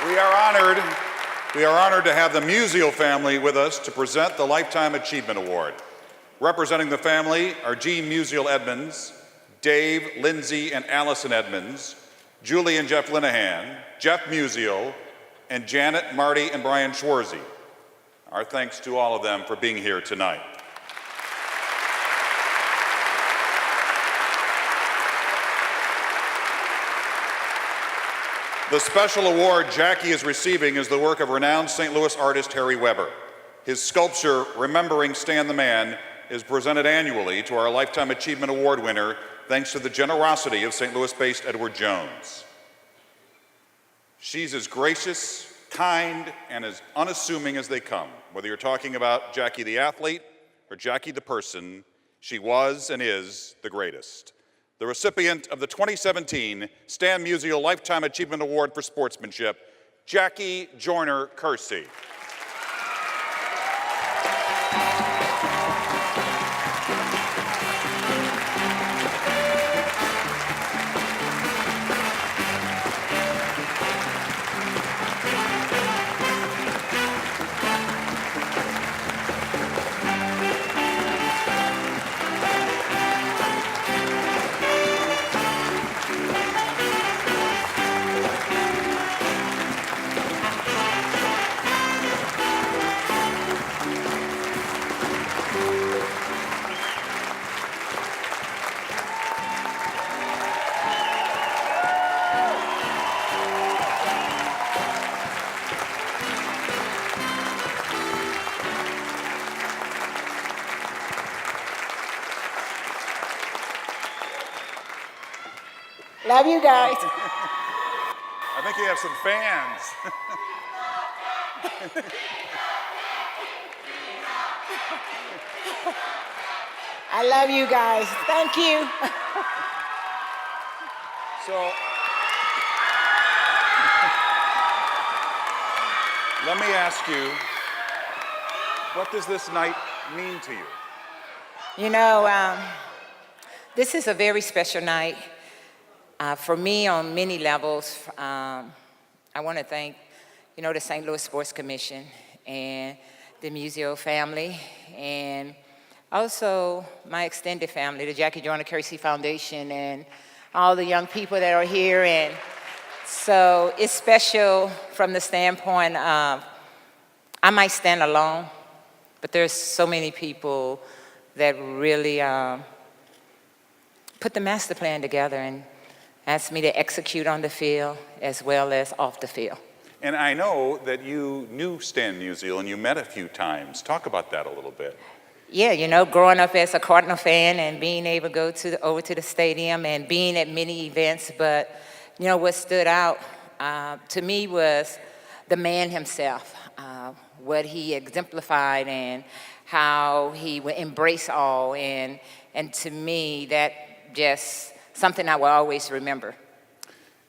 We are honored to have the Musial family with us to present the Lifetime Achievement Award. Representing the family are G. Musial Edmonds, Dave, Lindsay, and Allison Edmonds, Julie and Jeff Linehan, Jeff Musial, and Janet, Marty, and Brian Schwarzy. Our thanks to all of them for being here tonight. The special award Jackie is receiving is the work of renowned St. Louis artist Harry Weber. His sculpture, Remembering Stan the Man, is presented annually to our Lifetime Achievement Award winner thanks to the generosity of St. Louis-based Edward Jones. She's as gracious, kind, and as unassuming as they come. Whether you're talking about Jackie the athlete or Jackie the person, she was and is the greatest. The recipient of the 2017 Stan Musial Lifetime Achievement Award for Sportsmanship, Jackie Joyner-Kersee. Love you guys. I think you have some fans. I love you guys. Thank you. So, let me ask you, what does this night mean to you? You know, this is a very special night. For me, on many levels, I want to thank, the St. Louis Sports Commission and the Musial family, and also my extended family, the Jackie Joyner-Kersee Foundation, and all the young people that are here. And so it's special from the standpoint of, I might stand alone, but there's so many people that really put the master plan together and asked me to execute on the field as well as off the field. And I know that you knew Stan Musial and you met a few times. Talk about that a little bit. Yeah, growing up as a Cardinal fan and being able to go over to the stadium and being at many events, but what stood out to me was the man himself, what he exemplified and how he would embrace all, and to me that just something I will always remember.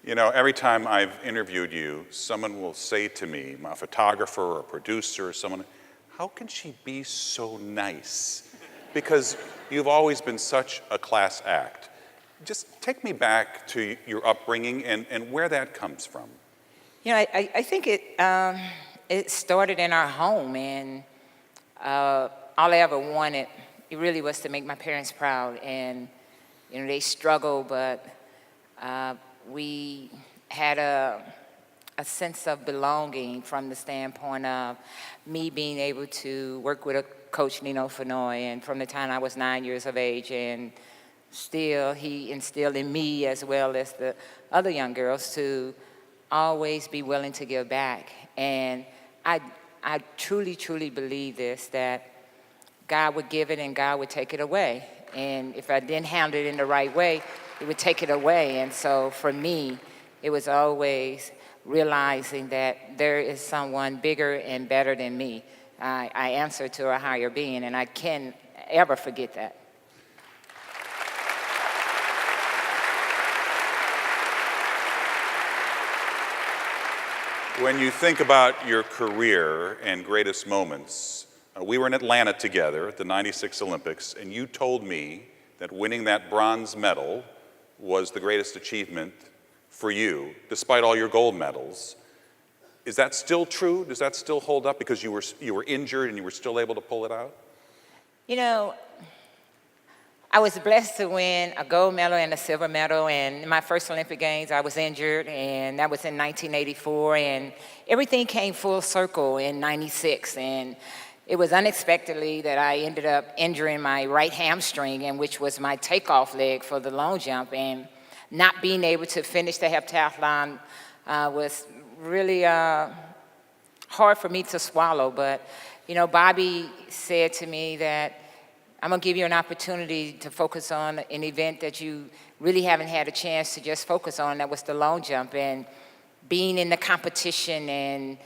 Every time I've interviewed you, someone will say to me, a photographer or a producer or someone, how can she be so nice? Because you've always been such a class act. Just take me back to your upbringing and where that comes from. I think it started in our home, and all I ever wanted, it really was to make my parents proud. And they struggled, but we had a sense of belonging from the standpoint of me being able to work with a coach, Nino Fenoy, and from the time I was 9 years of age, and still he instilled in me as well as the other young girls to always be willing to give back. And I truly, truly believe this, that God would give it and God would take it away. And if I didn't handle it in the right way, it would take it away. And so for me, it was always realizing that there is someone bigger and better than me. I answer to a higher being, and I can't ever forget that. When you think about your career and greatest moments, we were in Atlanta together at the '96 Olympics, and you told me that winning that bronze medal was the greatest achievement for you, despite all your gold medals. Is that still true? Does that still hold up because you were injured and you were still able to pull it out? You know, I was blessed to win a gold medal and a silver medal, and in my first Olympic Games, I was injured, and that was in 1984, and everything came full circle in 96, and it was unexpectedly that I ended up injuring my right hamstring, and which was my takeoff leg for the long jump, and not being able to finish the heptathlon was really hard for me to swallow. But, you know, Bobby said to me that I'm gonna give you an opportunity to focus on an event that you really haven't had a chance to just focus on, that was the long jump, and being in the competition and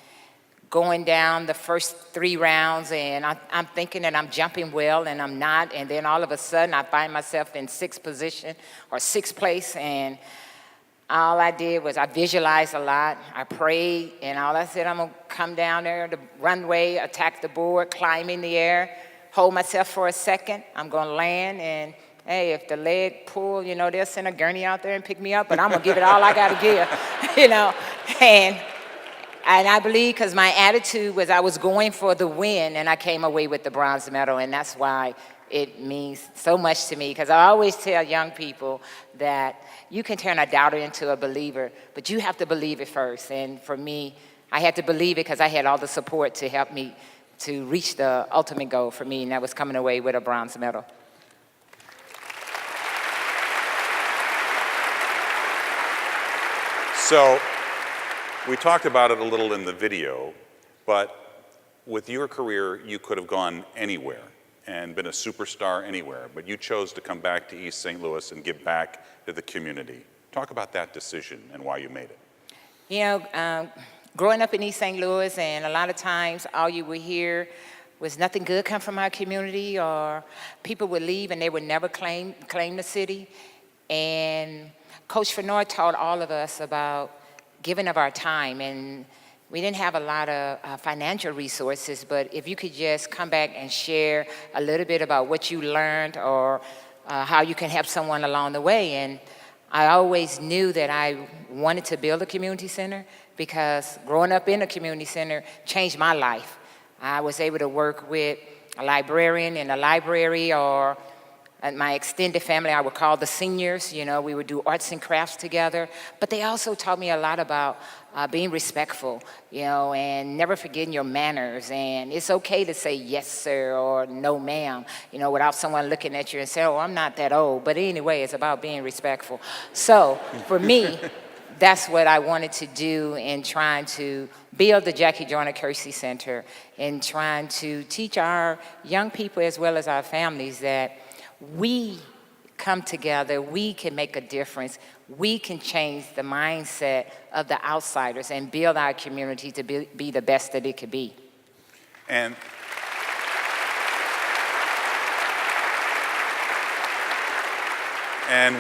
going down the first 3 rounds, and I'm thinking that I'm jumping well, and I'm not, and then all of a sudden I find myself in 6th position or 6th place, and all I did was I visualized a lot, I prayed, and all I said, I'm gonna come down there, the runway, attack the board, climb in the air, hold myself for a second, I'm gonna land, and hey, if the leg pull, you know, they'll send a gurney out there and pick me up, but I'm gonna give it all I gotta give, you know. And I believe because my attitude was I was going for the win, and I came away with the bronze medal, and that's why it means so much to me, because I always tell young people that you can turn a doubter into a believer, but you have to believe it first. And for me, I had to believe it because I had all the support to help me to reach the ultimate goal for me, and that was coming away with a bronze medal. So we talked about it a little in the video, but with your career, you could have gone anywhere and been a superstar anywhere, but you chose to come back to East St. Louis and give back to the community. Talk about that decision and why you made it. You know, growing up in East St. Louis, and a lot of times all you would hear was nothing good come from our community, or people would leave and they would never claim the city. And Coach Fennoy taught all of us about giving of our time, and we didn't have a lot of financial resources, but if you could just come back and share a little bit about what you learned, or how you can help someone along the way. And I always knew that I wanted to build a community center, because growing up in a community center changed my life. I was able to work with a librarian in a library, or my extended family, I would call the seniors, you know, we would do arts and crafts together. But they also taught me a lot about being respectful, you know, and never forgetting your manners. And it's okay to say yes, sir, or no, ma'am, you know, without someone looking at you and saying, oh, I'm not that old. But anyway, it's about being respectful. So for me, that's what I wanted to do in trying to build the Jackie Joyner-Kersee Center, and trying to teach our young people as well as our families that we come together, we can make a difference, we can change the mindset of the outsiders and build our community to be the best that it could be. And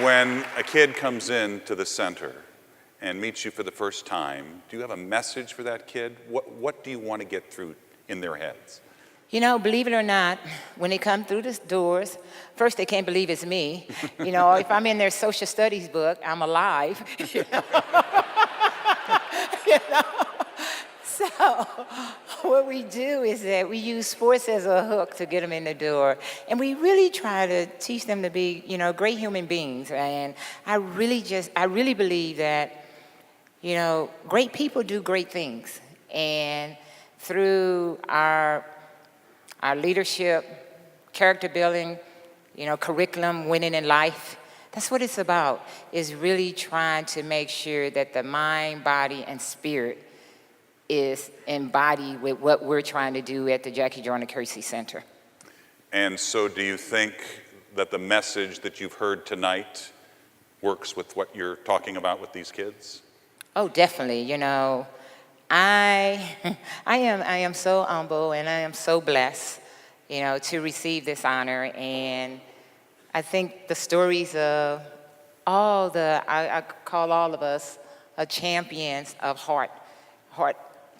when a kid comes into the center and meets you for the first time, do you have a message for that kid? What do you want to get through in their heads? You know, believe it or not, when they come through the doors, first they can't believe it's me. You know, if I'm in their social studies book, I'm alive. You know? You know? So what we do is that we use sports as a hook to get them in the door. And we really try to teach them to be, you know, great human beings. And I really believe that, you know, great people do great things. And through our leadership, character building, you know, curriculum, winning in life, that's what it's about, is really trying to make sure that the mind, body, and spirit is embodied with what we're trying to do at the Jackie Joyner-Kersee Center. And so do you think that the message that you've heard tonight works with what you're talking about with these kids? Oh, definitely. You know, I am so humble, and I am so blessed, you know, to receive this honor. And I think the stories of I call all of us champions of heart,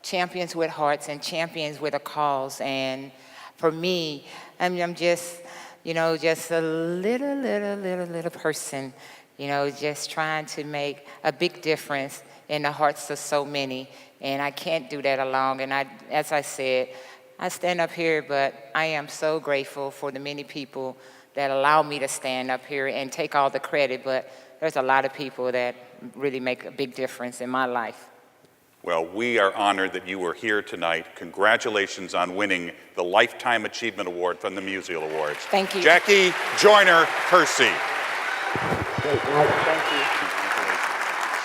champions with hearts and champions with a cause. And for me, I'm just, you know, just a little person, you know, just trying to make a big difference in the hearts of so many. And I can't do that alone. And as I said, I stand up here, but I am so grateful for the many people that allow me to stand up here and take all the credit. But there's a lot of people that really make a big difference in my life. Well, we are honored that you were here tonight. Congratulations on winning the Lifetime Achievement Award from the Musial Awards. Thank you. Jackie Joyner-Kersee. Thank you. Congratulations.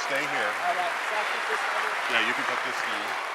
Stay here. All right, so I keep this over? Yeah, you can put this down.